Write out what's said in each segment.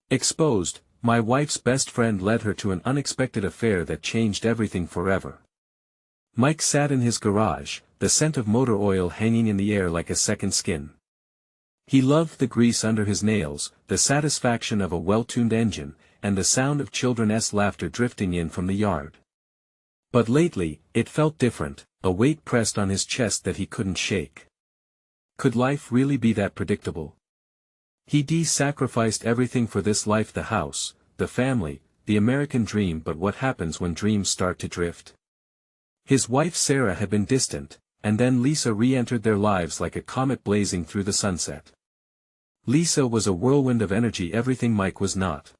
Exposed, my wife's best friend led her to an unexpected affair that changed everything forever. Mike sat in his garage, the scent of motor oil hanging in the air like a second skin. He loved the grease under his nails, the satisfaction of a well-tuned engine, and the sound of children's laughter drifting in from the yard. But lately, it felt different, a weight pressed on his chest that he couldn't shake. Could life really be that predictable? He sacrificed everything for this life: the house, the family, the American dream. But what happens when dreams start to drift? His wife Sarah had been distant, and then Lisa re-entered their lives like a comet blazing through the sunset. Lisa was a whirlwind of energy, everything Mike was not.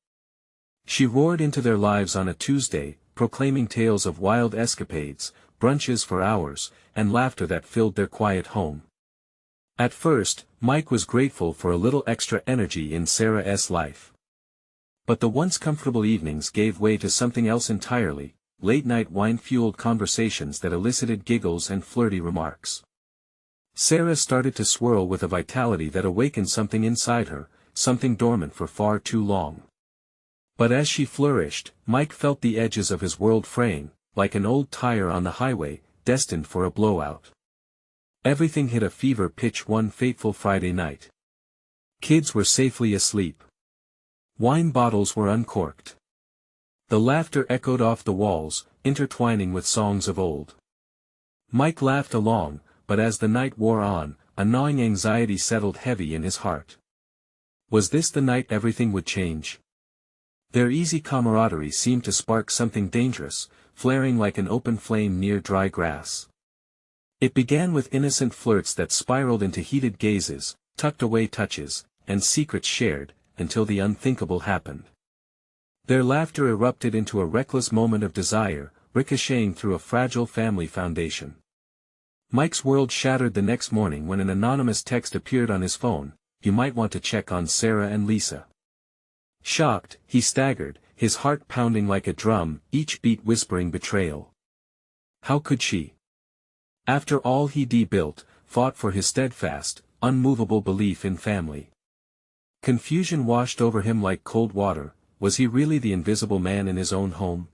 She roared into their lives on a Tuesday, proclaiming tales of wild escapades, brunches for hours, and laughter that filled their quiet home. At first, Mike was grateful for a little extra energy in Sarah's life. But the once comfortable evenings gave way to something else entirely: late-night wine-fueled conversations that elicited giggles and flirty remarks. Sarah started to swirl with a vitality that awakened something inside her, something dormant for far too long. But as she flourished, Mike felt the edges of his world fraying, like an old tire on the highway, destined for a blowout. Everything hit a fever pitch one fateful Friday night. Kids were safely asleep. Wine bottles were uncorked. The laughter echoed off the walls, intertwining with songs of old. Mike laughed along, but as the night wore on, a gnawing anxiety settled heavy in his heart. Was this the night everything would change? Their easy camaraderie seemed to spark something dangerous, flaring like an open flame near dry grass. It began with innocent flirts that spiraled into heated gazes, tucked away touches, and secrets shared, until the unthinkable happened. Their laughter erupted into a reckless moment of desire, ricocheting through a fragile family foundation. Mike's world shattered the next morning when an anonymous text appeared on his phone: "You might want to check on Sarah and Lisa." Shocked, he staggered, his heart pounding like a drum, each beat whispering betrayal. How could she? After all he'd built, fought for his steadfast, unmovable belief in family. Confusion washed over him like cold water. Was he really the invisible man in his own home?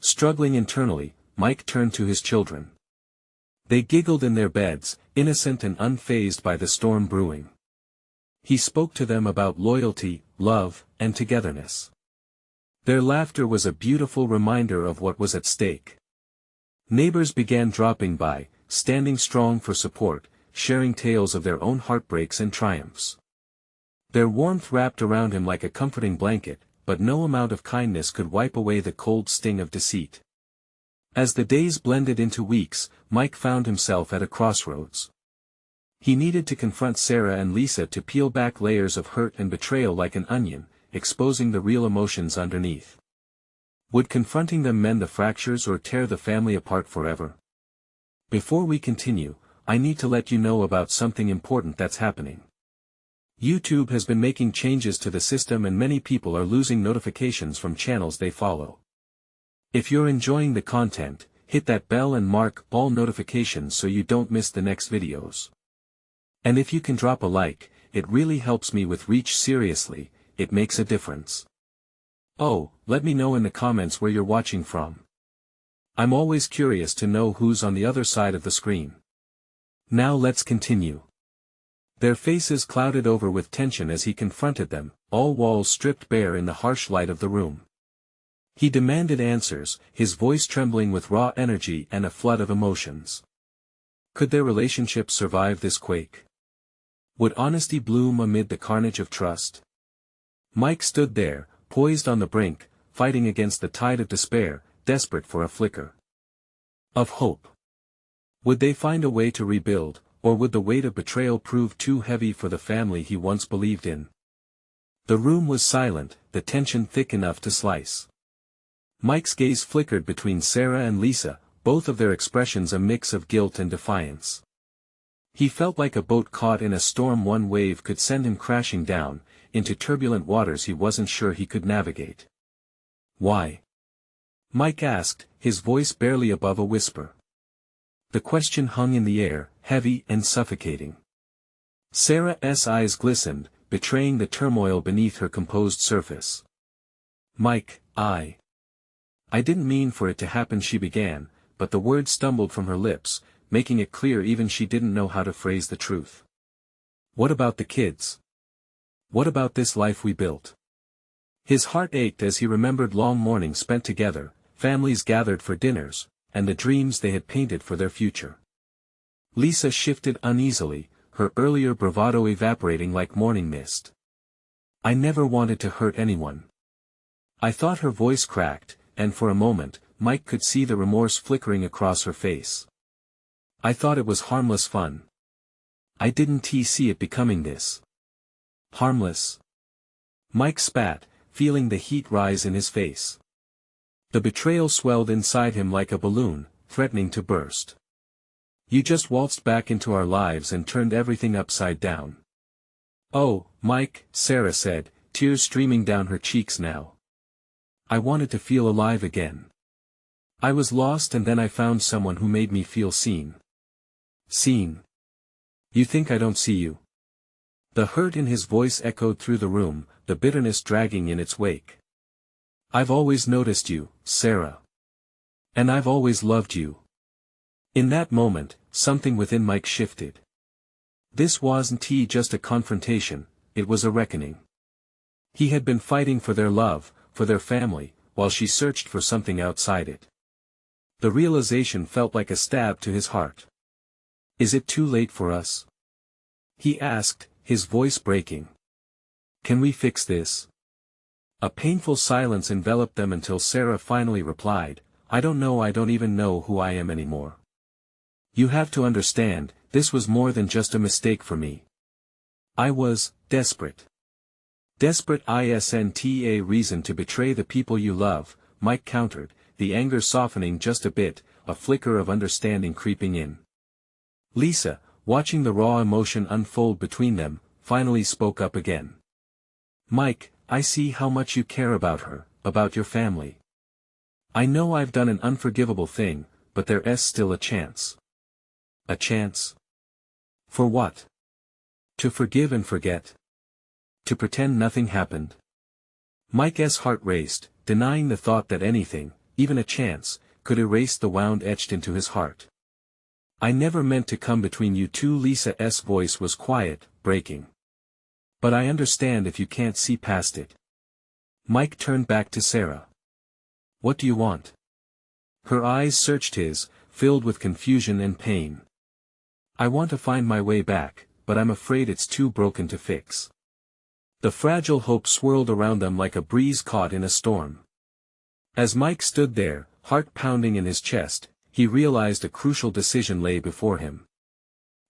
Struggling internally, Mike turned to his children. They giggled in their beds, innocent and unfazed by the storm brewing. He spoke to them about loyalty, love, and togetherness. Their laughter was a beautiful reminder of what was at stake. Neighbors began dropping by, standing strong for support, sharing tales of their own heartbreaks and triumphs. Their warmth wrapped around him like a comforting blanket, but no amount of kindness could wipe away the cold sting of deceit. As the days blended into weeks, Mike found himself at a crossroads. He needed to confront Sarah and Lisa, to peel back layers of hurt and betrayal like an onion, exposing the real emotions underneath. Would confronting them mend the fractures or tear the family apart forever? Before we continue, I need to let you know about something important that's happening. YouTube has been making changes to the system, and many people are losing notifications from channels they follow. If you're enjoying the content, hit that bell and mark all notifications so you don't miss the next videos. And if you can drop a like, it really helps me with reach. Seriously, it makes a difference. Oh, let me know in the comments where you're watching from. I'm always curious to know who's on the other side of the screen. Now let's continue. Their faces clouded over with tension as he confronted them, all walls stripped bare in the harsh light of the room. He demanded answers, his voice trembling with raw energy and a flood of emotions. Could their relationship survive this quake? Would honesty bloom amid the carnage of trust? Mike stood there, poised on the brink, fighting against the tide of despair, desperate for a flicker of hope. Would they find a way to rebuild, or would the weight of betrayal prove too heavy for the family he once believed in? The room was silent, the tension thick enough to slice. Mike's gaze flickered between Sarah and Lisa, both of their expressions a mix of guilt and defiance. He felt like a boat caught in a storm. One wave could send him crashing down, into turbulent waters he wasn't sure he could navigate. Why? Mike asked, his voice barely above a whisper. The question hung in the air, heavy and suffocating. Sarah's eyes glistened, betraying the turmoil beneath her composed surface. "Mike, I didn't mean for it to happen," she began, but the words stumbled from her lips, making it clear even she didn't know how to phrase the truth. "What about the kids? What about this life we built?" His heart ached as he remembered long mornings spent together, families gathered for dinners, and the dreams they had painted for their future. Lisa shifted uneasily, her earlier bravado evaporating like morning mist. "I never wanted to hurt anyone." I thought. Her voice cracked, and for a moment, Mike could see the remorse flickering across her face. "I thought it was harmless fun. I didn't see it becoming this. Harmless." Mike spat, feeling the heat rise in his face. The betrayal swelled inside him like a balloon, threatening to burst. "You just waltzed back into our lives and turned everything upside down." "Oh, Mike," Sarah said, tears streaming down her cheeks now. "I wanted to feel alive again. I was lost and then I found someone who made me feel seen." "Seen? You think I don't see you?" The hurt in his voice echoed through the room, the bitterness dragging in its wake. "I've always noticed you, Sarah. And I've always loved you." In that moment, something within Mike shifted. This wasn't just a confrontation, it was a reckoning. He had been fighting for their love, for their family, while she searched for something outside it. The realization felt like a stab to his heart. "Is it too late for us?" he asked, his voice breaking. "Can we fix this?" A painful silence enveloped them until Sarah finally replied, "I don't know. I don't even know who I am anymore. You have to understand, this was more than just a mistake for me. I was desperate. Desperate isn't a reason to betray the people you love," Mike countered, the anger softening just a bit, a flicker of understanding creeping in. Lisa, watching the raw emotion unfold between them, finally spoke up again. "Mike, I see how much you care about her, about your family. I know I've done an unforgivable thing, but there's still a chance." "A chance? For what? To forgive and forget? To pretend nothing happened?" Mike's heart raced, denying the thought that anything, even a chance, could erase the wound etched into his heart. "I never meant to come between you two." Lisa's voice was quiet, breaking. "But I understand if you can't see past it." Mike turned back to Sarah. "What do you want?" Her eyes searched his, filled with confusion and pain. "I want to find my way back, but I'm afraid it's too broken to fix." The fragile hope swirled around them like a breeze caught in a storm. As Mike stood there, heart pounding in his chest, he realized a crucial decision lay before him.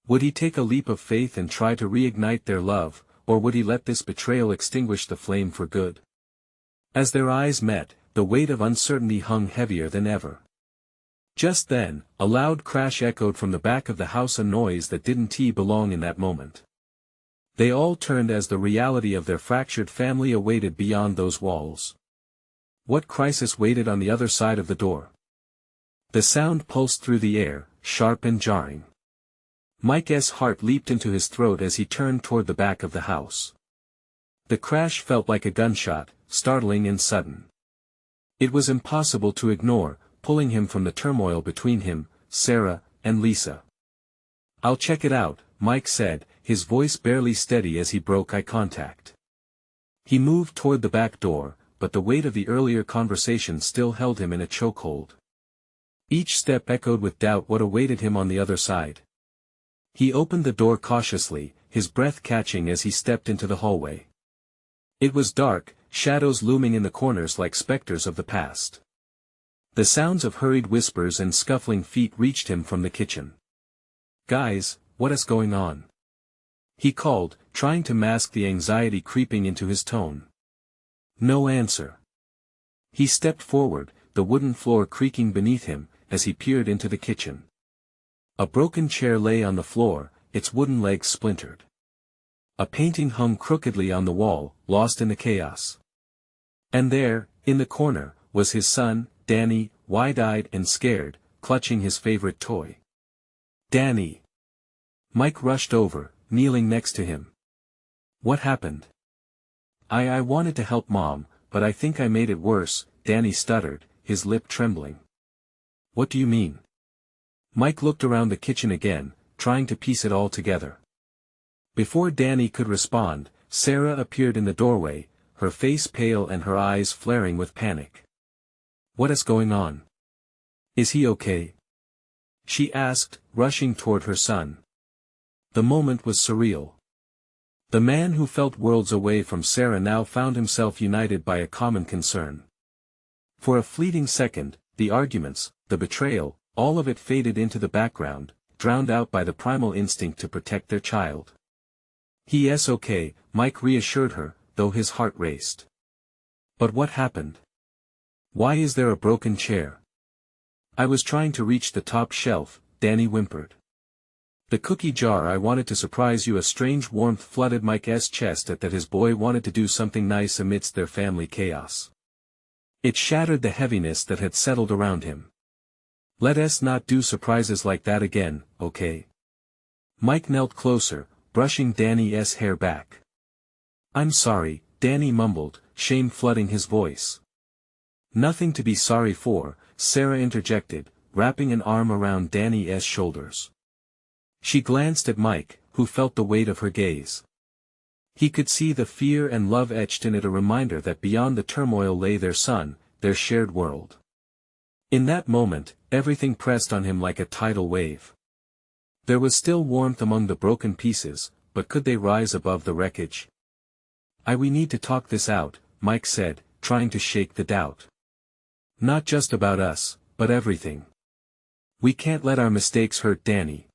Would he take a leap of faith and try to reignite their love, or would he let this betrayal extinguish the flame for good? As their eyes met, the weight of uncertainty hung heavier than ever. Just then, a loud crash echoed from the back of the house, a noise that didn't belong in that moment. They all turned as the reality of their fractured family awaited beyond those walls. What crisis waited on the other side of the door? The sound pulsed through the air, sharp and jarring. Mike's heart leaped into his throat as he turned toward the back of the house. The crash felt like a gunshot, startling and sudden. It was impossible to ignore, pulling him from the turmoil between him, Sarah, and Lisa. "I'll check it out," Mike said, his voice barely steady as he broke eye contact. He moved toward the back door, but the weight of the earlier conversation still held him in a chokehold. Each step echoed with doubt what awaited him on the other side. He opened the door cautiously, his breath catching as he stepped into the hallway. It was dark, shadows looming in the corners like specters of the past. The sounds of hurried whispers and scuffling feet reached him from the kitchen. "Guys, what is going on?" he called, trying to mask the anxiety creeping into his tone. No answer. He stepped forward, the wooden floor creaking beneath him, as he peered into the kitchen. A broken chair lay on the floor, its wooden legs splintered. A painting hung crookedly on the wall, lost in the chaos. And there, in the corner, was his son, Danny, wide-eyed and scared, clutching his favorite toy. "Danny!" Mike rushed over, kneeling next to him. What happened? I wanted to help Mom, but I think I made it worse, Danny stuttered, his lip trembling. What do you mean? Mike looked around the kitchen again, trying to piece it all together. Before Danny could respond, Sarah appeared in the doorway, her face pale and her eyes flaring with panic. What is going on? Is he okay? She asked, rushing toward her son. The moment was surreal. The man who felt worlds away from Sarah now found himself united by a common concern. For a fleeting second, the arguments, the betrayal, all of it faded into the background, drowned out by the primal instinct to protect their child. He's okay, Mike reassured her, though his heart raced. But what happened? Why is there a broken chair? I was trying to reach the top shelf, Danny whimpered. The cookie jar. I wanted to surprise you. A strange warmth flooded Mike's chest at that his boy wanted to do something nice amidst their family chaos. It shattered the heaviness that had settled around him. Let us not do surprises like that again, okay? Mike knelt closer, brushing Danny's hair back. I'm sorry, Danny mumbled, shame flooding his voice. Nothing to be sorry for, Sarah interjected, wrapping an arm around Danny's shoulders. She glanced at Mike, who felt the weight of her gaze. He could see the fear and love etched in it, a reminder that beyond the turmoil lay their son, their shared world. In that moment, everything pressed on him like a tidal wave. There was still warmth among the broken pieces, but could they rise above the wreckage? We need to talk this out, Mike said, trying to shake the doubt. Not just about us, but everything. We can't let our mistakes hurt Danny.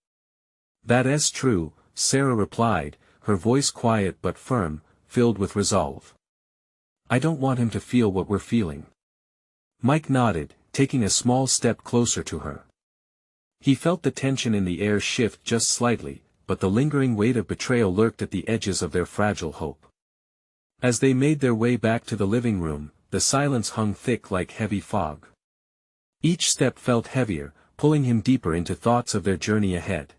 That's true, Sarah replied, her voice quiet but firm, filled with resolve. I don't want him to feel what we're feeling. Mike nodded, taking a small step closer to her. He felt the tension in the air shift just slightly, but the lingering weight of betrayal lurked at the edges of their fragile hope. As they made their way back to the living room, the silence hung thick like heavy fog. Each step felt heavier, pulling him deeper into thoughts of their journey ahead.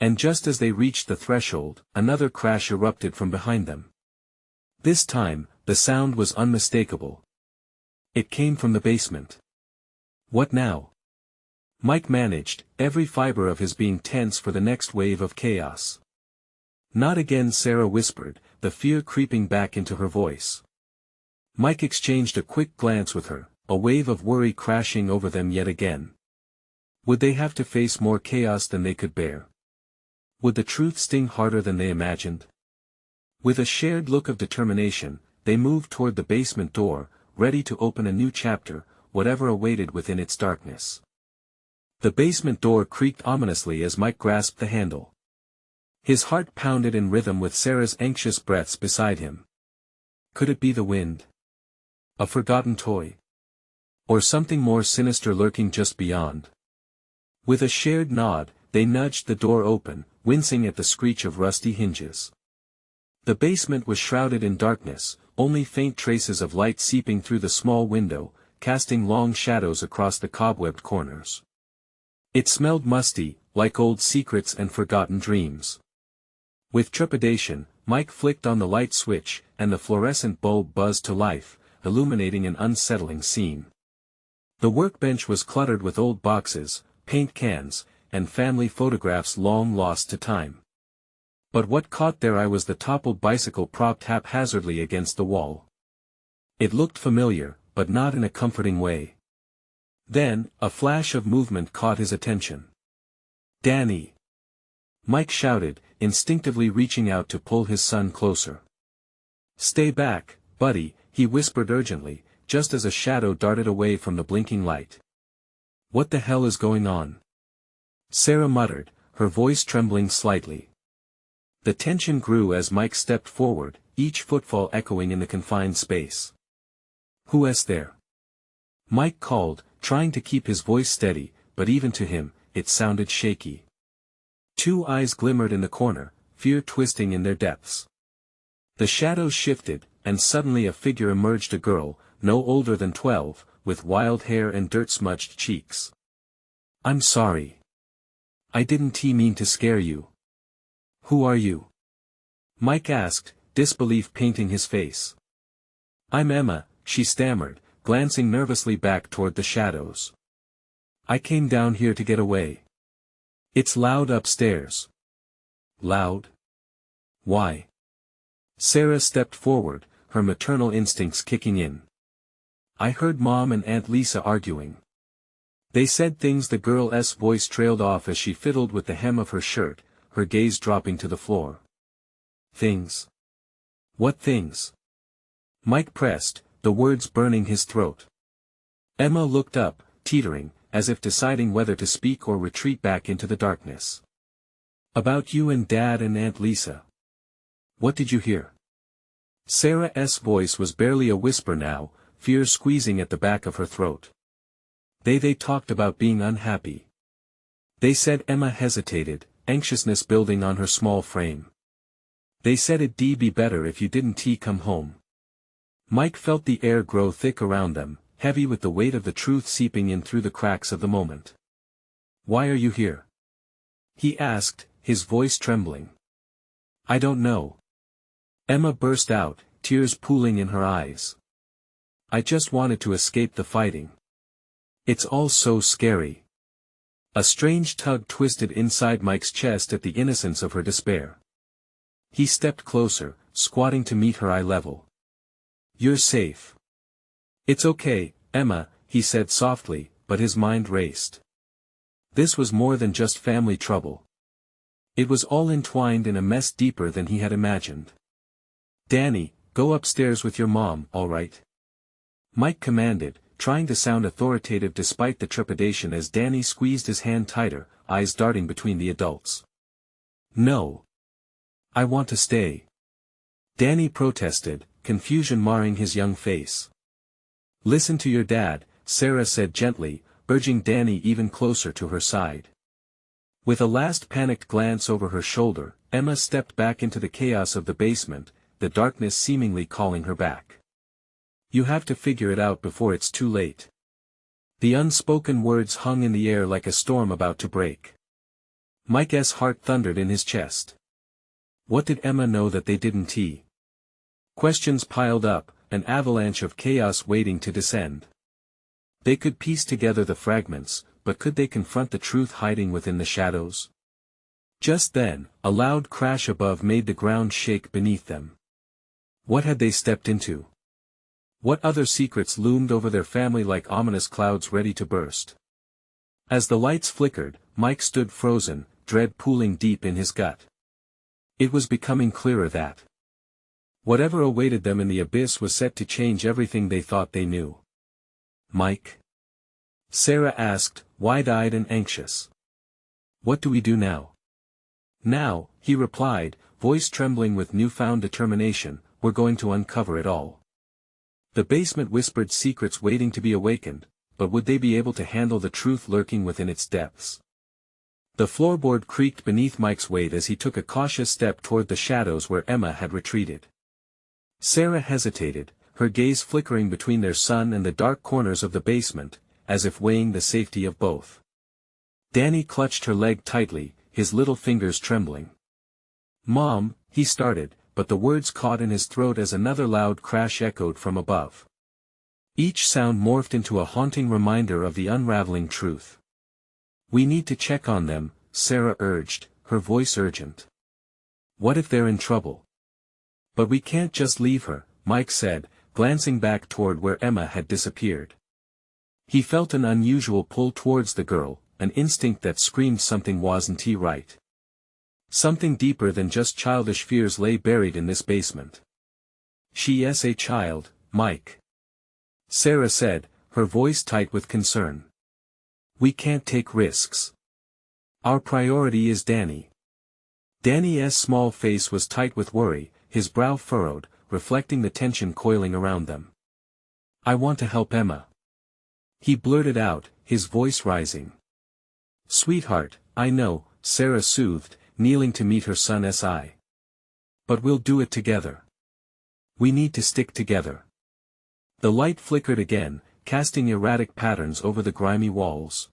And just as they reached the threshold, another crash erupted from behind them. This time, the sound was unmistakable. It came from the basement. What now? Mike managed, every fiber of his being tense for the next wave of chaos. Not again, Sarah whispered, the fear creeping back into her voice. Mike exchanged a quick glance with her, a wave of worry crashing over them yet again. Would they have to face more chaos than they could bear? Would the truth sting harder than they imagined? With a shared look of determination, they moved toward the basement door, ready to open a new chapter, whatever awaited within its darkness. The basement door creaked ominously as Mike grasped the handle. His heart pounded in rhythm with Sarah's anxious breaths beside him. Could it be the wind? A forgotten toy? Or something more sinister lurking just beyond? With a shared nod, they nudged the door open, wincing at the screech of rusty hinges. The basement was shrouded in darkness, only faint traces of light seeping through the small window, casting long shadows across the cobwebbed corners. It smelled musty, like old secrets and forgotten dreams. With trepidation, Mike flicked on the light switch, and the fluorescent bulb buzzed to life, illuminating an unsettling scene. The workbench was cluttered with old boxes, paint cans, and family photographs long lost to time. But what caught their eye was the toppled bicycle propped haphazardly against the wall. It looked familiar, but not in a comforting way. Then, a flash of movement caught his attention. Danny! Mike shouted, instinctively reaching out to pull his son closer. Stay back, buddy, he whispered urgently, just as a shadow darted away from the blinking light. What the hell is going on? Sarah muttered, her voice trembling slightly. The tension grew as Mike stepped forward, each footfall echoing in the confined space. Who's there? Mike called, trying to keep his voice steady, but even to him, it sounded shaky. Two eyes glimmered in the corner, fear twisting in their depths. The shadows shifted, and suddenly a figure emerged, a girl, no older than 12, with wild hair and dirt-smudged cheeks. I'm sorry. I didn't mean to scare you. Who are you? Mike asked, disbelief painting his face. I'm Emma, she stammered, glancing nervously back toward the shadows. I came down here to get away. It's loud upstairs. Loud? Why? Sarah stepped forward, her maternal instincts kicking in. I heard Mom and Aunt Lisa arguing. They said things. The girl's voice trailed off as she fiddled with the hem of her shirt, her gaze dropping to the floor. Things? What things? Mike pressed, the words burning his throat. Emma looked up, teetering, as if deciding whether to speak or retreat back into the darkness. About you and Dad and Aunt Lisa. What did you hear? Sarah's voice was barely a whisper now, fear squeezing at the back of her throat. They talked about being unhappy. They said. Emma hesitated, anxiousness building on her small frame. They said it'd be better if you didn't come home. Mike felt the air grow thick around them, heavy with the weight of the truth seeping in through the cracks of the moment. Why are you here? He asked, his voice trembling. I don't know. Emma burst out, tears pooling in her eyes. I just wanted to escape the fighting. It's all so scary. A strange tug twisted inside Mike's chest at the innocence of her despair. He stepped closer, squatting to meet her eye level. You're safe. It's okay, Emma, he said softly, but his mind raced. This was more than just family trouble. It was all entwined in a mess deeper than he had imagined. Danny, go upstairs with your mom, all right? Mike commanded, trying to sound authoritative despite the trepidation as Danny squeezed his hand tighter, eyes darting between the adults. No. I want to stay. Danny protested, confusion marring his young face. Listen to your dad, Sarah said gently, urging Danny even closer to her side. With a last panicked glance over her shoulder, Emma stepped back into the chaos of the basement, the darkness seemingly calling her back. You have to figure it out before it's too late. The unspoken words hung in the air like a storm about to break. Mike's heart thundered in his chest. What did Emma know that they didn't? Questions piled up, an avalanche of chaos waiting to descend. They could piece together the fragments, but could they confront the truth hiding within the shadows? Just then, a loud crash above made the ground shake beneath them. What had they stepped into? What other secrets loomed over their family like ominous clouds ready to burst? As the lights flickered, Mike stood frozen, dread pooling deep in his gut. It was becoming clearer that whatever awaited them in the abyss was set to change everything they thought they knew. Mike? Sarah asked, wide-eyed and anxious. What do we do now? Now, he replied, voice trembling with newfound determination, we're going to uncover it all. The basement whispered secrets waiting to be awakened, but would they be able to handle the truth lurking within its depths? The floorboard creaked beneath Mike's weight as he took a cautious step toward the shadows where Emma had retreated. Sarah hesitated, her gaze flickering between their son and the dark corners of the basement, as if weighing the safety of both. Danny clutched her leg tightly, his little fingers trembling. Mom, he started, but the words caught in his throat as another loud crash echoed from above. Each sound morphed into a haunting reminder of the unraveling truth. We need to check on them, Sarah urged, her voice urgent. What if they're in trouble? But we can't just leave her, Mike said, glancing back toward where Emma had disappeared. He felt an unusual pull towards the girl, an instinct that screamed something wasn't right. Something deeper than just childish fears lay buried in this basement. She's a child, Mike. Sarah said, her voice tight with concern. We can't take risks. Our priority is Danny. Danny's small face was tight with worry, his brow furrowed, reflecting the tension coiling around them. I want to help Emma. He blurted out, his voice rising. Sweetheart, I know, Sarah soothed, kneeling to meet her son's eye. But we'll do it together. We need to stick together. The light flickered again, casting erratic patterns over the grimy walls.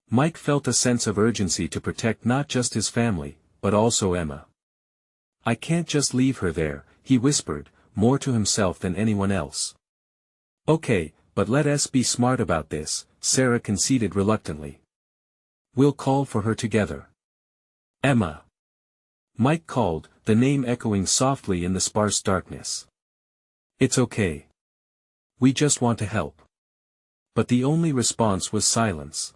Mike felt a sense of urgency to protect not just his family, but also Emma. I can't just leave her there, he whispered, more to himself than anyone else. Okay, but let us be smart about this, Sarah conceded reluctantly. We'll call for her together. Emma. Mike called, the name echoing softly in the sparse darkness. It's okay. We just want to help. But the only response was silence.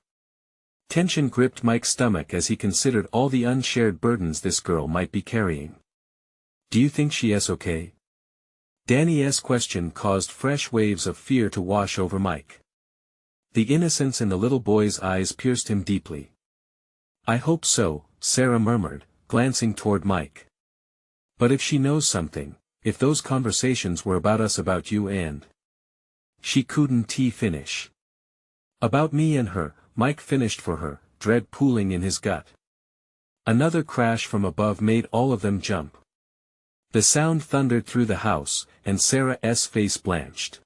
Tension gripped Mike's stomach as he considered all the unshared burdens this girl might be carrying. Do you think she is okay? Danny's question caused fresh waves of fear to wash over Mike. The innocence in the little boy's eyes pierced him deeply. I hope so, Sarah murmured, glancing toward Mike. But if she knows something, if those conversations were about us, about you and... She couldn't finish. About me and her, Mike finished for her, dread pooling in his gut. Another crash from above made all of them jump. The sound thundered through the house, and Sarah's face blanched.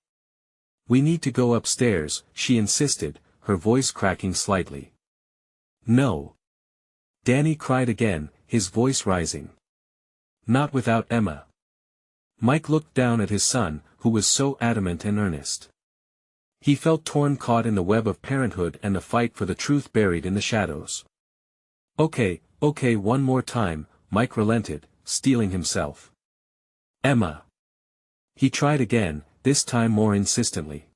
We need to go upstairs, she insisted, her voice cracking slightly. No. Danny cried again, his voice rising. Not without Emma. Mike looked down at his son, who was so adamant and earnest. He felt torn, caught in the web of parenthood and the fight for the truth buried in the shadows. Okay, one more time, Mike relented, steeling himself. Emma. He tried again, this time more insistently.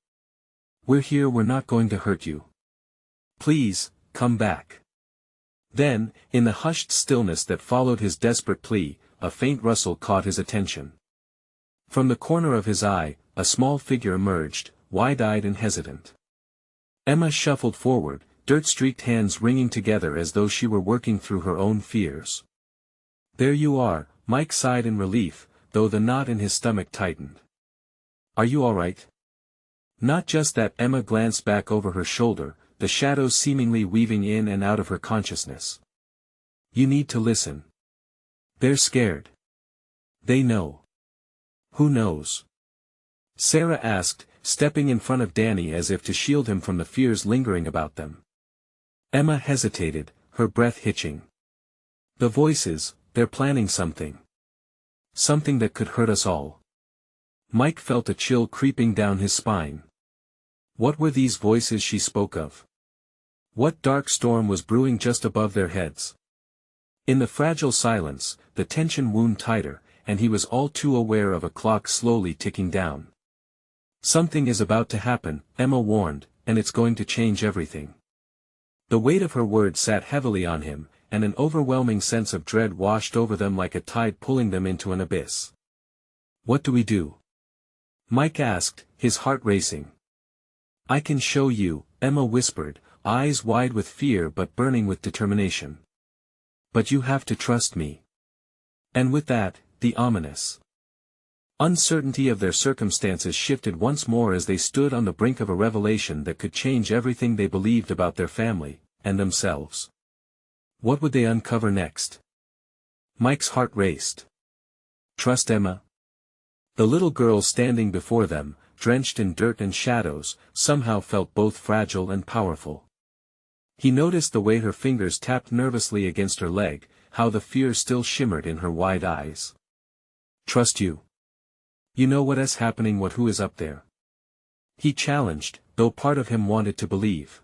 We're here, we're not going to hurt you. Please, come back. Then, in the hushed stillness that followed his desperate plea, a faint rustle caught his attention. From the corner of his eye, a small figure emerged, wide-eyed and hesitant. Emma shuffled forward, dirt-streaked hands wringing together as though she were working through her own fears. There you are, Mike sighed in relief, though the knot in his stomach tightened. Are you all right? Not just that. Emma glanced back over her shoulder, the shadows seemingly weaving in and out of her consciousness. You need to listen. They're scared. They know. Who knows? Sarah asked, stepping in front of Danny as if to shield him from the fears lingering about them. Emma hesitated, her breath hitching. The voices, they're planning something. Something that could hurt us all. Mike felt a chill creeping down his spine. What were these voices she spoke of? What dark storm was brewing just above their heads? In the fragile silence, the tension wound tighter, and he was all too aware of a clock slowly ticking down. Something is about to happen, Emma warned, and it's going to change everything. The weight of her words sat heavily on him, and an overwhelming sense of dread washed over them like a tide pulling them into an abyss. What do we do? Mike asked, his heart racing. I can show you, Emma whispered, eyes wide with fear but burning with determination. But you have to trust me. And with that, the ominous uncertainty of their circumstances shifted once more as they stood on the brink of a revelation that could change everything they believed about their family, and themselves. What would they uncover next? Mike's heart raced. Trust Emma? The little girl standing before them, drenched in dirt and shadows, somehow felt both fragile and powerful. He noticed the way her fingers tapped nervously against her leg, how the fear still shimmered in her wide eyes. Trust you. You know what is happening, who is up there? He challenged, though part of him wanted to believe.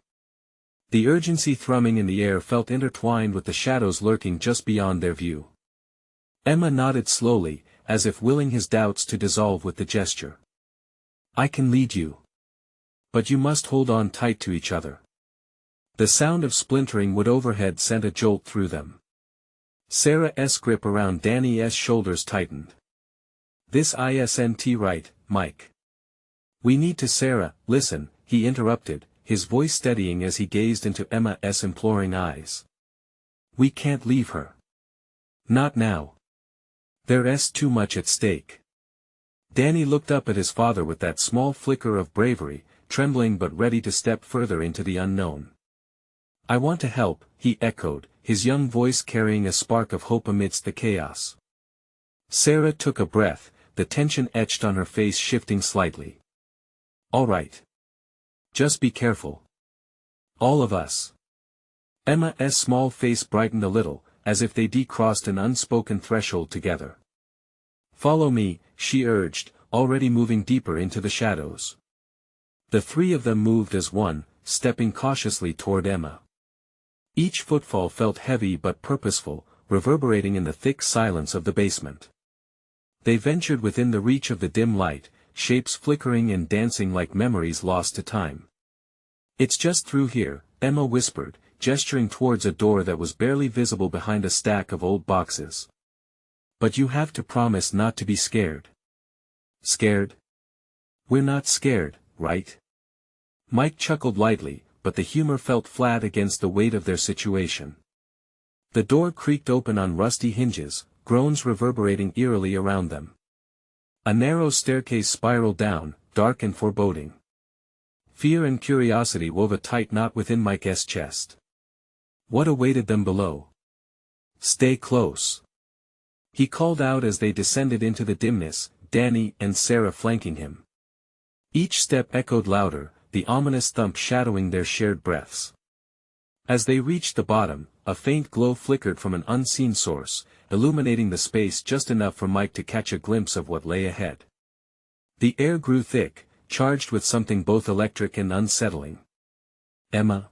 The urgency thrumming in the air felt intertwined with the shadows lurking just beyond their view. Emma nodded slowly, as if willing his doubts to dissolve with the gesture. I can lead you. But you must hold on tight to each other. The sound of splintering wood overhead sent a jolt through them. Sarah's grip around Danny's shoulders tightened. This isn't right, Mike. We need to. Sarah, listen, he interrupted, his voice steadying as he gazed into Emma's imploring eyes. We can't leave her. Not now. There's too much at stake. Danny looked up at his father with that small flicker of bravery, trembling but ready to step further into the unknown. I want to help, he echoed, his young voice carrying a spark of hope amidst the chaos. Sarah took a breath, the tension etched on her face shifting slightly. All right. Just be careful. All of us. Emma's small face brightened a little, as if they decrossed an unspoken threshold together. "Follow me," she urged, already moving deeper into the shadows. The three of them moved as one, stepping cautiously toward Emma. Each footfall felt heavy but purposeful, reverberating in the thick silence of the basement. They ventured within the reach of the dim light, shapes flickering and dancing like memories lost to time. "It's just through here," Emma whispered, gesturing towards a door that was barely visible behind a stack of old boxes. "But you have to promise not to be scared." "Scared? We're not scared, right?" Mike chuckled lightly, but the humor felt flat against the weight of their situation. The door creaked open on rusty hinges, groans reverberating eerily around them. A narrow staircase spiraled down, dark and foreboding. Fear and curiosity wove a tight knot within Mike's chest. What awaited them below? "Stay close," he called out as they descended into the dimness, Danny and Sarah flanking him. Each step echoed louder, the ominous thump shadowing their shared breaths. As they reached the bottom, a faint glow flickered from an unseen source, illuminating the space just enough for Mike to catch a glimpse of what lay ahead. The air grew thick, charged with something both electric and unsettling. "Emma?"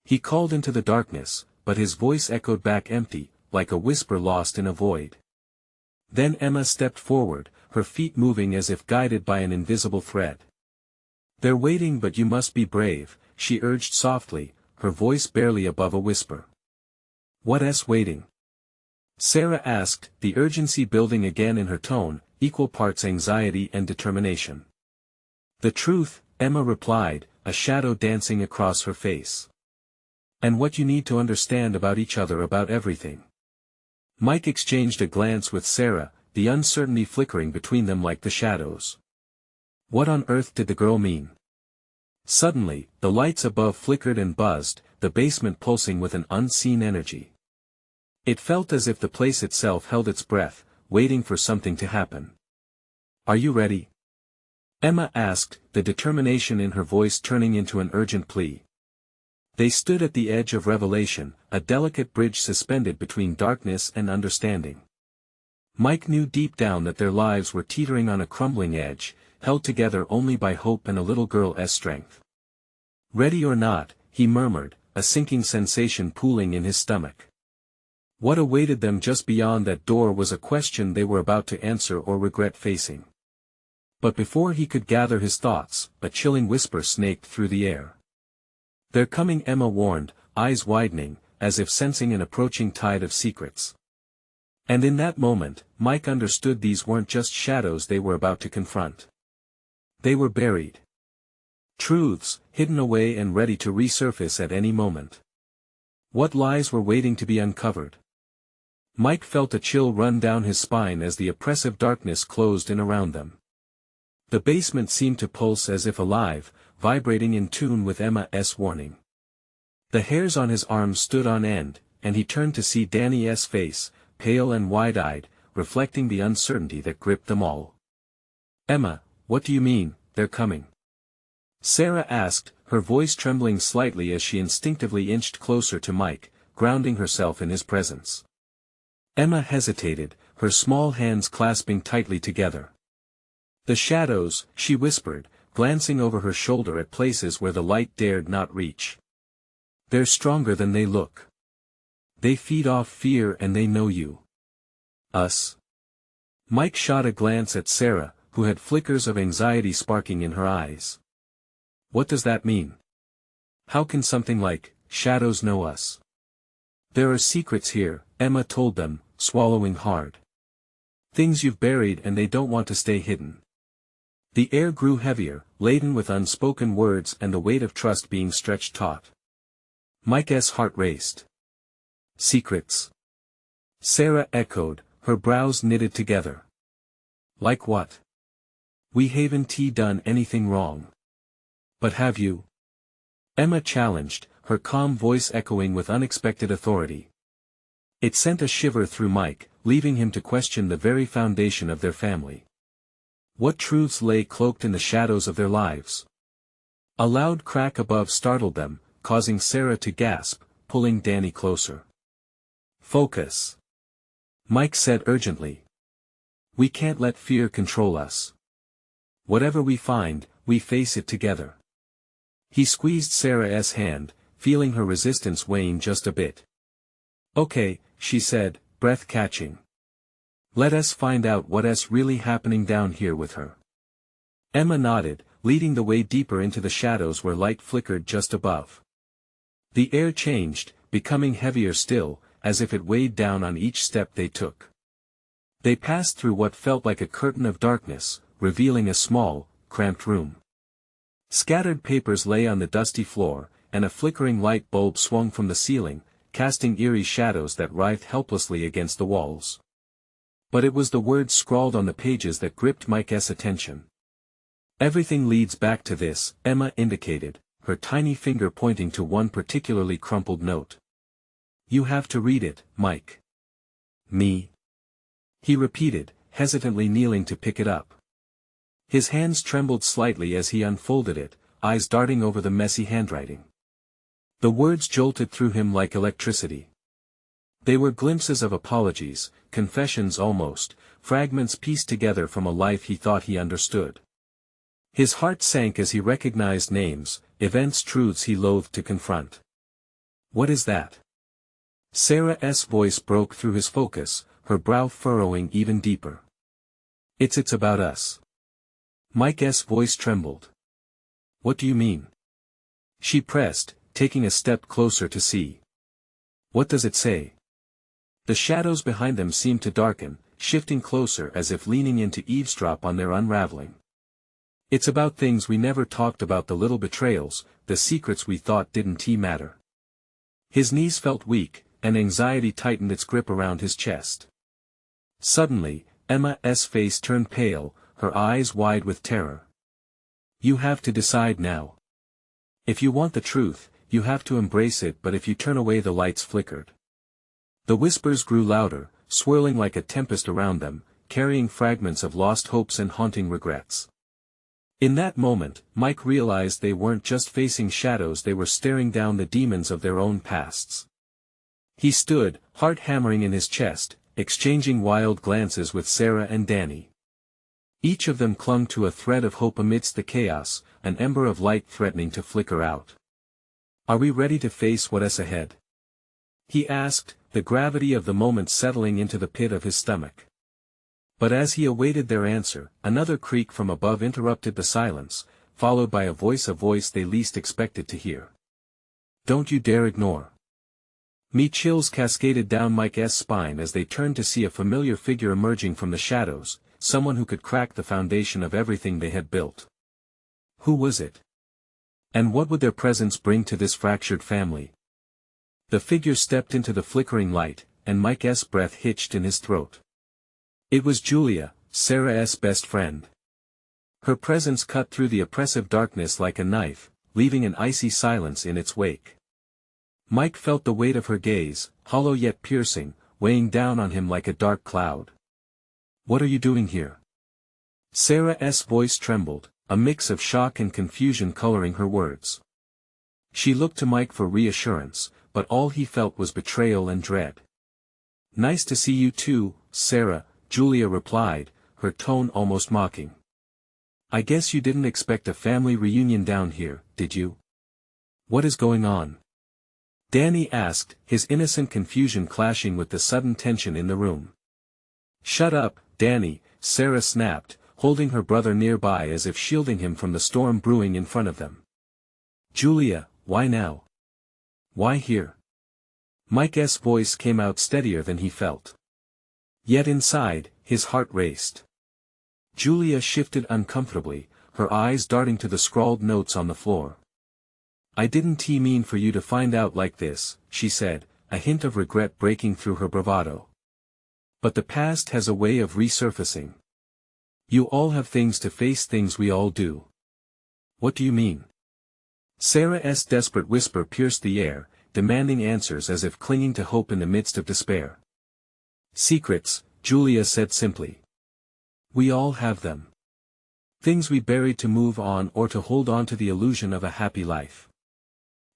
He called into the darkness, but his voice echoed back empty, like a whisper lost in a void. Then Emma stepped forward, her feet moving as if guided by an invisible thread. "They're waiting, but you must be brave," she urged softly, her voice barely above a whisper. "What's waiting?" Sarah asked, the urgency building again in her tone, equal parts anxiety and determination. "The truth," Emma replied, a shadow dancing across her face. "And what you need to understand about each other, about everything." Mike exchanged a glance with Sarah, the uncertainty flickering between them like the shadows. What on earth did the girl mean? Suddenly, the lights above flickered and buzzed, the basement pulsing with an unseen energy. It felt as if the place itself held its breath, waiting for something to happen. "Are you ready?" Emma asked, the determination in her voice turning into an urgent plea. They stood at the edge of revelation, a delicate bridge suspended between darkness and understanding. Mike knew deep down that their lives were teetering on a crumbling edge, held together only by hope and a little girl's strength. "Ready or not," he murmured, a sinking sensation pooling in his stomach. What awaited them just beyond that door was a question they were about to answer or regret facing. But before he could gather his thoughts, a chilling whisper snaked through the air. "They're coming," Emma warned, eyes widening, as if sensing an approaching tide of secrets. And in that moment, Mike understood these weren't just shadows they were about to confront. They were buried truths, hidden away and ready to resurface at any moment. What lies were waiting to be uncovered? Mike felt a chill run down his spine as the oppressive darkness closed in around them. The basement seemed to pulse as if alive, vibrating in tune with Emma's warning. The hairs on his arms stood on end, and he turned to see Danny's face, pale and wide-eyed, reflecting the uncertainty that gripped them all. "Emma, what do you mean, they're coming?" Sarah asked, her voice trembling slightly as she instinctively inched closer to Mike, grounding herself in his presence. Emma hesitated, her small hands clasping tightly together. "The shadows," she whispered, glancing over her shoulder at places where the light dared not reach. "They're stronger than they look. They feed off fear and they know you." "Us?" Mike shot a glance at Sarah, who had flickers of anxiety sparking in her eyes. "What does that mean? How can something like shadows know us?" "There are secrets here," Emma told them, swallowing hard. "Things you've buried and they don't want to stay hidden." The air grew heavier, laden with unspoken words and the weight of trust being stretched taut. Mike's heart raced. "Secrets?" Sarah echoed, her brows knitted together. "Like what? We haven't done anything wrong." "But have you?" Emma challenged, her calm voice echoing with unexpected authority. It sent a shiver through Mike, leaving him to question the very foundation of their family. What truths lay cloaked in the shadows of their lives? A loud crack above startled them, causing Sarah to gasp, pulling Danny closer. Focus. Mike said urgently. We can't let fear control us. Whatever we find, we face it together. He squeezed Sarah's hand, feeling her resistance wane just a bit. Okay, she said, breath catching. Let us find out what's really happening down here with her. Emma nodded, leading the way deeper into the shadows where light flickered just above. The air changed, becoming heavier still, as if it weighed down on each step they took. They passed through what felt like a curtain of darkness, revealing a small, cramped room. Scattered papers lay on the dusty floor, and a flickering light bulb swung from the ceiling, casting eerie shadows that writhed helplessly against the walls. But it was the words scrawled on the pages that gripped Mike's attention. Everything leads back to this, Emma indicated, her tiny finger pointing to one particularly crumpled note. You have to read it, Mike. Me? He repeated, hesitantly kneeling to pick it up. His hands trembled slightly as he unfolded it, eyes darting over the messy handwriting. The words jolted through him like electricity. They were glimpses of apologies, confessions almost, fragments pieced together from a life he thought he understood. His heart sank as he recognized names, events, truths he loathed to confront. What is that? Sarah's voice broke through his focus, her brow furrowing even deeper. It's about us. Mike's voice trembled. What do you mean? She pressed, taking a step closer to see. What does it say? The shadows behind them seemed to darken, shifting closer as if leaning in to eavesdrop on their unraveling. It's about things we never talked about, the little betrayals, the secrets we thought didn't matter. His knees felt weak, and anxiety tightened its grip around his chest. Suddenly, Emma's face turned pale, her eyes wide with terror. You have to decide now. If you want the truth, you have to embrace it, but if you turn away, the lights flickered. The whispers grew louder, swirling like a tempest around them, carrying fragments of lost hopes and haunting regrets. In that moment, Mike realized they weren't just facing shadows, they were staring down the demons of their own pasts. He stood, heart hammering in his chest, exchanging wild glances with Sarah and Danny. Each of them clung to a thread of hope amidst the chaos, an ember of light threatening to flicker out. Are we ready to face what's ahead? He asked, the gravity of the moment settling into the pit of his stomach. But as he awaited their answer, another creak from above interrupted the silence, followed by a voice they least expected to hear. Don't you dare ignore. Chills cascaded down Mike's spine as they turned to see a familiar figure emerging from the shadows, someone who could crack the foundation of everything they had built. Who was it? And what would their presence bring to this fractured family? The figure stepped into the flickering light, and Mike's breath hitched in his throat. It was Julia, Sarah's best friend. Her presence cut through the oppressive darkness like a knife, leaving an icy silence in its wake. Mike felt the weight of her gaze, hollow yet piercing, weighing down on him like a dark cloud. What are you doing here? Sarah's voice trembled, a mix of shock and confusion coloring her words. She looked to Mike for reassurance, but all he felt was betrayal and dread. Nice to see you too, Sarah, Julia replied, her tone almost mocking. I guess you didn't expect a family reunion down here, did you? What is going on? Danny asked, his innocent confusion clashing with the sudden tension in the room. Shut up, Danny, Sarah snapped, holding her brother nearby as if shielding him from the storm brewing in front of them. Julia, why now? Why here? Mike's voice came out steadier than he felt. Yet inside, his heart raced. Julia shifted uncomfortably, her eyes darting to the scrawled notes on the floor. I didn't mean for you to find out like this, she said, a hint of regret breaking through her bravado. But the past has a way of resurfacing. You all have things to face, things we all do. What do you mean? Sarah's desperate whisper pierced the air, demanding answers as if clinging to hope in the midst of despair. Secrets, Julia said simply. We all have them. Things we buried to move on or to hold on to the illusion of a happy life.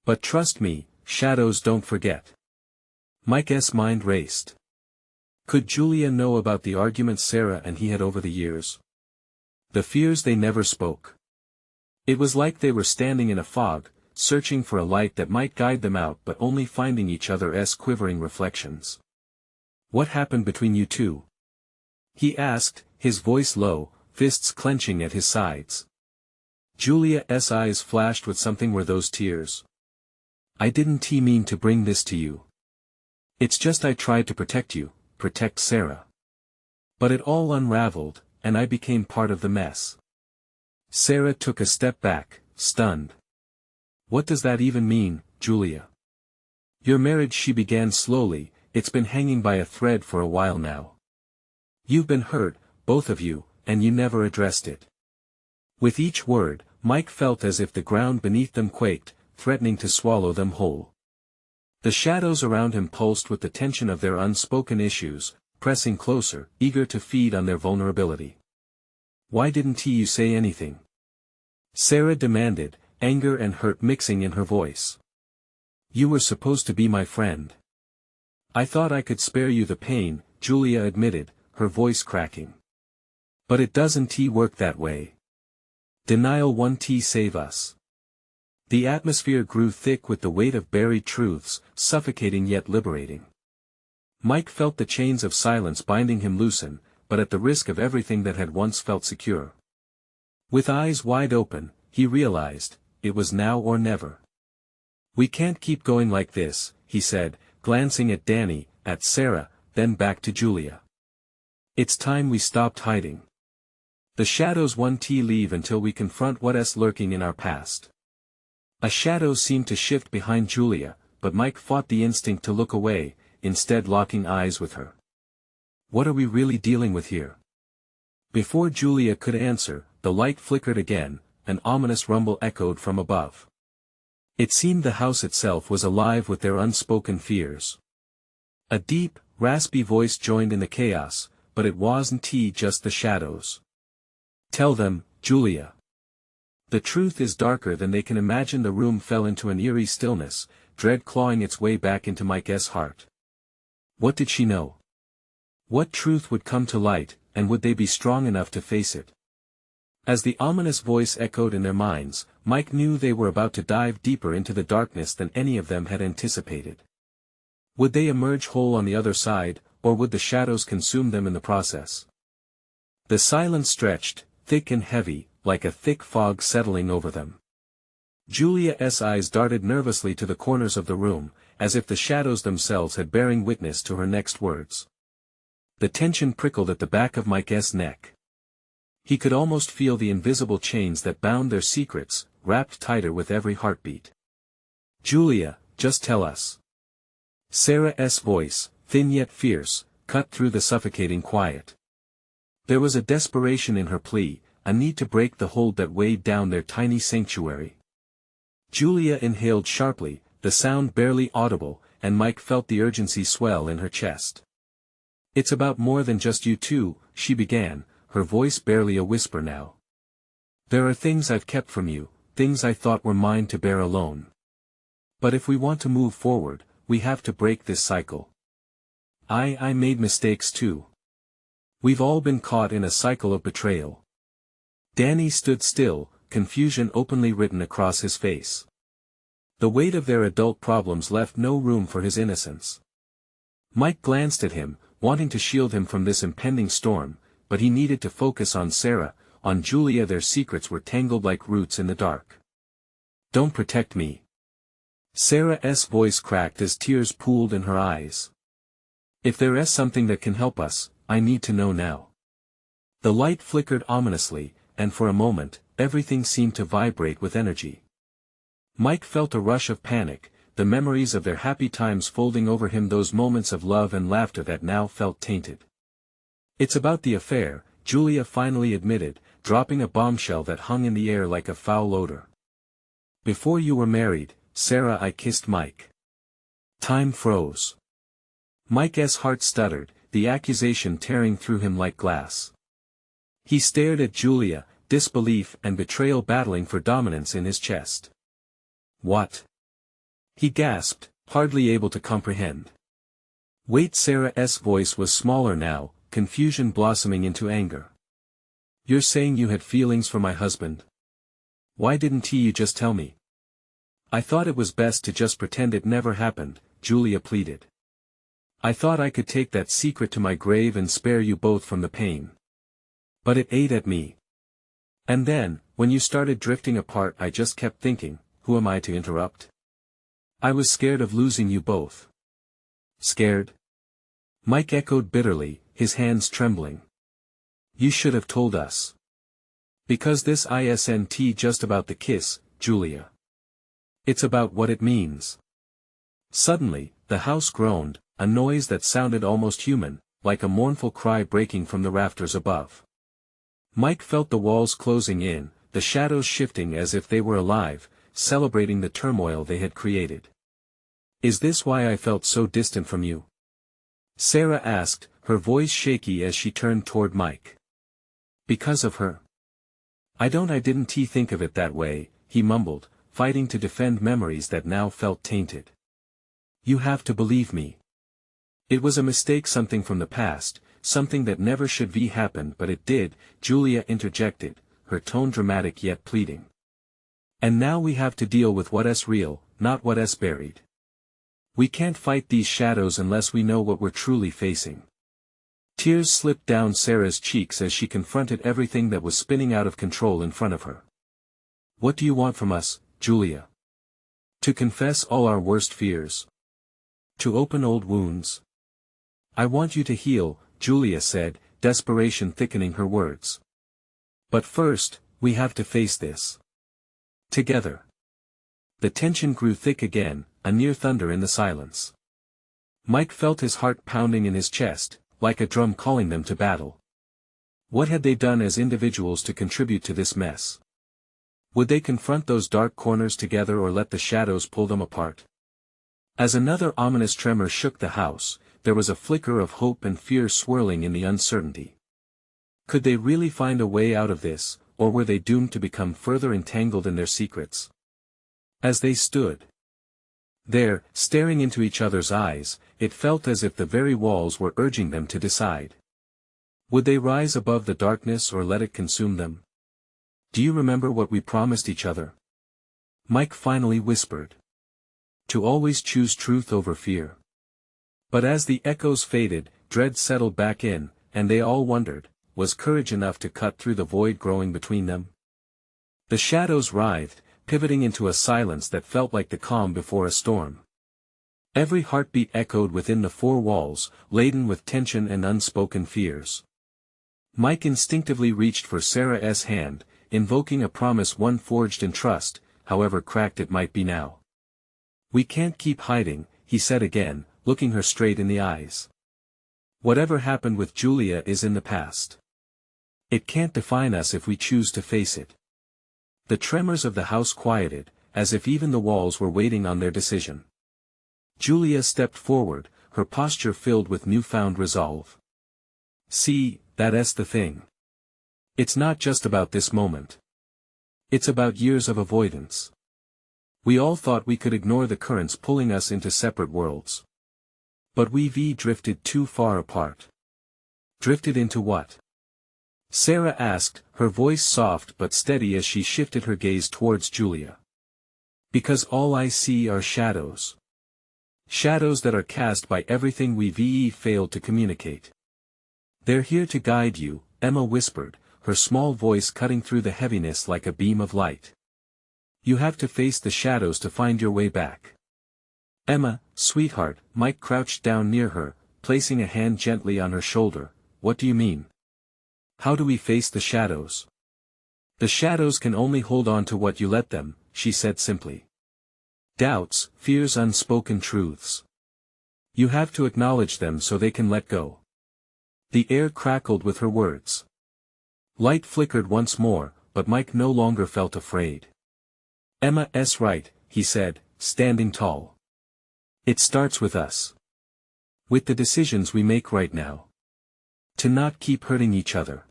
But trust me, shadows don't forget. Mike's mind raced. Could Julia know about the arguments Sarah and he had over the years? The fears they never spoke. It was like they were standing in a fog, searching for a light that might guide them out but only finding each other's quivering reflections. What happened between you two? He asked, his voice low, fists clenching at his sides. Julia's eyes flashed with something. Were those tears? I didn't mean to bring this to you. It's just I tried to protect you, protect Sarah. But it all unraveled, and I became part of the mess. Sarah took a step back, stunned. What does that even mean, Julia? Your marriage, she began slowly, it's been hanging by a thread for a while now. You've been hurt, both of you, and you never addressed it. With each word, Mike felt as if the ground beneath them quaked, threatening to swallow them whole. The shadows around him pulsed with the tension of their unspoken issues, pressing closer, eager to feed on their vulnerability. Why didn't you say anything? Sarah demanded, anger and hurt mixing in her voice. You were supposed to be my friend. I thought I could spare you the pain, Julia admitted, her voice cracking. But it doesn't work that way. Denial won't save us. The atmosphere grew thick with the weight of buried truths, suffocating yet liberating. Mike felt the chains of silence binding him loosen, but at the risk of everything that had once felt secure. With eyes wide open, he realized, it was now or never. We can't keep going like this, he said, glancing at Danny, at Sarah, then back to Julia. It's time we stopped hiding. The shadows won't leave until we confront what's lurking in our past. A shadow seemed to shift behind Julia, but Mike fought the instinct to look away, instead locking eyes with her. What are we really dealing with here? Before Julia could answer, the light flickered again, an ominous rumble echoed from above. It seemed the house itself was alive with their unspoken fears. A deep, raspy voice joined in the chaos, but it wasn't just the shadows. Tell them, Julia. The truth is darker than they can imagine. The room fell into an eerie stillness, dread clawing its way back into Mike's heart. What did she know? What truth would come to light, and would they be strong enough to face it? As the ominous voice echoed in their minds, Mike knew they were about to dive deeper into the darkness than any of them had anticipated. Would they emerge whole on the other side, or would the shadows consume them in the process? The silence stretched, thick and heavy, like a thick fog settling over them. Julia's eyes darted nervously to the corners of the room, as if the shadows themselves had bearing witness to her next words. The tension prickled at the back of Mike's neck. He could almost feel the invisible chains that bound their secrets, wrapped tighter with every heartbeat. Julia, just tell us. Sarah's voice, thin yet fierce, cut through the suffocating quiet. There was a desperation in her plea, a need to break the hold that weighed down their tiny sanctuary. Julia inhaled sharply, the sound barely audible, and Mike felt the urgency swell in her chest. It's about more than just you two, she began, her voice barely a whisper now. There are things I've kept from you, things I thought were mine to bear alone. But if we want to move forward, we have to break this cycle. I made mistakes too. We've all been caught in a cycle of betrayal. Danny stood still, confusion openly written across his face. The weight of their adult problems left no room for his innocence. Mike glanced at him, wanting to shield him from this impending storm, but he needed to focus on Sarah, on Julia. Their secrets were tangled like roots in the dark. Don't protect me. Sarah's voice cracked as tears pooled in her eyes. If there is something that can help us, I need to know now. The light flickered ominously, and for a moment, everything seemed to vibrate with energy. Mike felt a rush of panic, the memories of their happy times folding over him, those moments of love and laughter that now felt tainted. It's about the affair, Julia finally admitted, dropping a bombshell that hung in the air like a foul odor. Before you were married, Sarah, I kissed Mike. Time froze. Mike's heart stuttered, the accusation tearing through him like glass. He stared at Julia, disbelief and betrayal battling for dominance in his chest. What? He gasped, hardly able to comprehend. Wait, Sarah's voice was smaller now, confusion blossoming into anger. You're saying you had feelings for my husband? Why didn't you just tell me? I thought it was best to just pretend it never happened, Julia pleaded. I thought I could take that secret to my grave and spare you both from the pain. But it ate at me. And then, when you started drifting apart, I just kept thinking, who am I to interrupt? I was scared of losing you both. Scared? Mike echoed bitterly, his hands trembling. You should have told us. Because this isn't just about the kiss, Julia. It's about what it means. Suddenly, the house groaned, a noise that sounded almost human, like a mournful cry breaking from the rafters above. Mike felt the walls closing in, the shadows shifting as if they were alive, celebrating the turmoil they had created. Is this why I felt so distant from you? Sarah asked, her voice shaky as she turned toward Mike. Because of her? I didn't think of it that way, he mumbled, fighting to defend memories that now felt tainted. You have to believe me. It was a mistake, something from the past, something that never should be happened, but it did, Julia interjected, her tone dramatic yet pleading. And now we have to deal with what's real, not what's buried. We can't fight these shadows unless we know what we're truly facing. Tears slipped down Sarah's cheeks as she confronted everything that was spinning out of control in front of her. What do you want from us, Julia? To confess all our worst fears? To open old wounds? I want you to heal, Julia said, desperation thickening her words. But first, we have to face this. Together. The tension grew thick again, a near thunder in the silence. Mike felt his heart pounding in his chest, like a drum calling them to battle. What had they done as individuals to contribute to this mess? Would they confront those dark corners together or let the shadows pull them apart? As another ominous tremor shook the house, there was a flicker of hope and fear swirling in the uncertainty. Could they really find a way out of this, or were they doomed to become further entangled in their secrets? As they stood there, staring into each other's eyes, it felt as if the very walls were urging them to decide. Would they rise above the darkness or let it consume them? Do you remember what we promised each other? Mike finally whispered. To always choose truth over fear. But as the echoes faded, dread settled back in, and they all wondered, was courage enough to cut through the void growing between them? The shadows writhed, pivoting into a silence that felt like the calm before a storm. Every heartbeat echoed within the four walls, laden with tension and unspoken fears. Mike instinctively reached for Sarah's hand, invoking a promise one forged in trust, however cracked it might be now. We can't keep hiding, he said again, looking her straight in the eyes. Whatever happened with Julia is in the past. It can't define us if we choose to face it. The tremors of the house quieted, as if even the walls were waiting on their decision. Julia stepped forward, her posture filled with newfound resolve. See, that's the thing. It's not just about this moment. It's about years of avoidance. We all thought we could ignore the currents pulling us into separate worlds. But we've drifted too far apart. Drifted into what? Sarah asked, her voice soft but steady as she shifted her gaze towards Julia. Because all I see are shadows. Shadows that are cast by everything we've failed to communicate. They're here to guide you, Emma whispered, her small voice cutting through the heaviness like a beam of light. You have to face the shadows to find your way back. Emma, sweetheart, Mike crouched down near her, placing a hand gently on her shoulder. What do you mean? How do we face the shadows? The shadows can only hold on to what you let them, she said simply. Doubts, fears, unspoken truths. You have to acknowledge them so they can let go. The air crackled with her words. Light flickered once more, but Mike no longer felt afraid. Emma's right, he said, standing tall. It starts with us. With the decisions we make right now. To not keep hurting each other.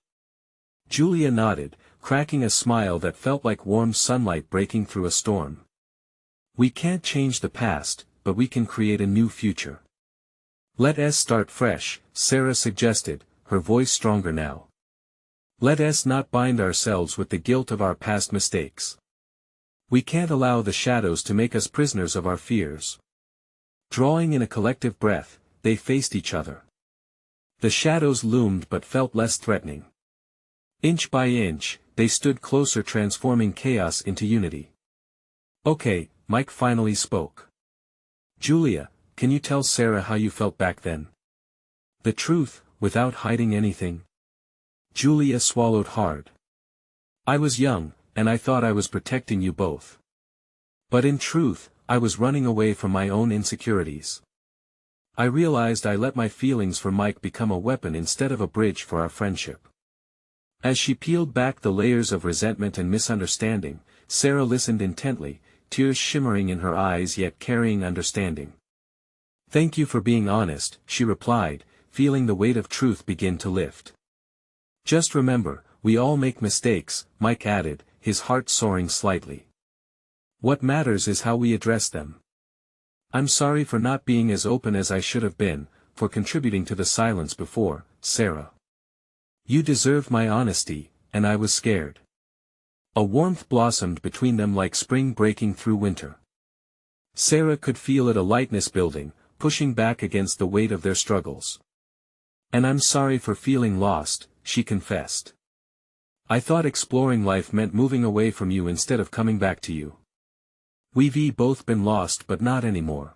Julia nodded, cracking a smile that felt like warm sunlight breaking through a storm. We can't change the past, but we can create a new future. Let us start fresh, Sarah suggested, her voice stronger now. Let us not bind ourselves with the guilt of our past mistakes. We can't allow the shadows to make us prisoners of our fears. Drawing in a collective breath, they faced each other. The shadows loomed but felt less threatening. Inch by inch, they stood closer, transforming chaos into unity. Okay, Mike finally spoke. Julia, can you tell Sarah how you felt back then? The truth, without hiding anything. Julia swallowed hard. I was young, and I thought I was protecting you both. But in truth, I was running away from my own insecurities. I realized I let my feelings for Mike become a weapon instead of a bridge for our friendship. As she peeled back the layers of resentment and misunderstanding, Sarah listened intently, tears shimmering in her eyes yet carrying understanding. Thank you for being honest, she replied, feeling the weight of truth begin to lift. Just remember, we all make mistakes, Mike added, his heart soaring slightly. What matters is how we address them. I'm sorry for not being as open as I should have been, for contributing to the silence before, Sarah. You deserved my honesty, and I was scared. A warmth blossomed between them like spring breaking through winter. Sarah could feel it, a lightness building, pushing back against the weight of their struggles. And I'm sorry for feeling lost, she confessed. I thought exploring life meant moving away from you instead of coming back to you. We've both been lost but not anymore.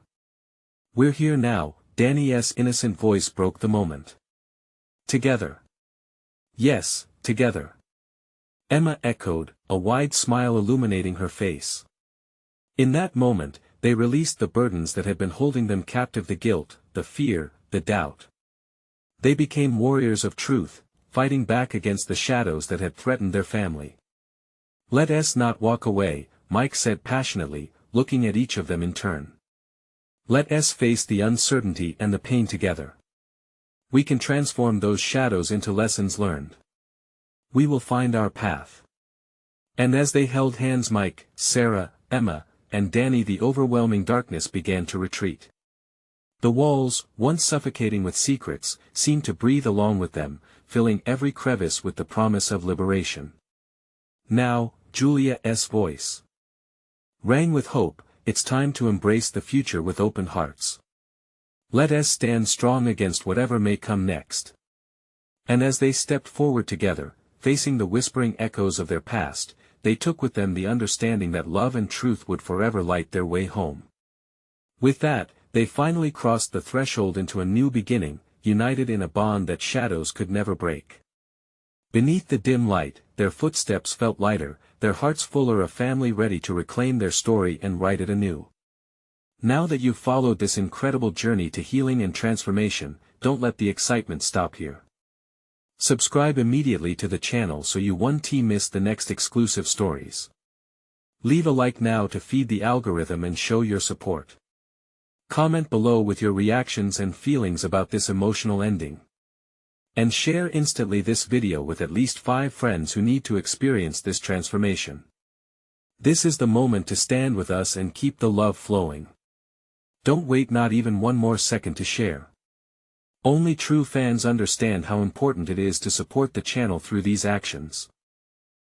We're here now, Danny's innocent voice broke the moment. Together. Yes, together. Emma echoed, a wide smile illuminating her face. In that moment, they released the burdens that had been holding them captive, the guilt, the fear, the doubt. They became warriors of truth, fighting back against the shadows that had threatened their family. Let us not walk away, Mike said passionately, looking at each of them in turn. Let us face the uncertainty and the pain together. We can transform those shadows into lessons learned. We will find our path. And as they held hands, Mike, Sarah, Emma, and Danny, the overwhelming darkness began to retreat. The walls, once suffocating with secrets, seemed to breathe along with them, filling every crevice with the promise of liberation. Now, Julia's voice rang with hope. It's time to embrace the future with open hearts. Let us stand strong against whatever may come next. And as they stepped forward together, facing the whispering echoes of their past, they took with them the understanding that love and truth would forever light their way home. With that, they finally crossed the threshold into a new beginning, united in a bond that shadows could never break. Beneath the dim light, their footsteps felt lighter, their hearts fuller, a family ready to reclaim their story and write it anew. Now that you've followed this incredible journey to healing and transformation, don't let the excitement stop here. Subscribe immediately to the channel so you won't miss the next exclusive stories. Leave a like now to feed the algorithm and show your support. Comment below with your reactions and feelings about this emotional ending. And share instantly this video with at least 5 friends who need to experience this transformation. This is the moment to stand with us and keep the love flowing. Don't wait not even one more second to share. Only true fans understand how important it is to support the channel through these actions.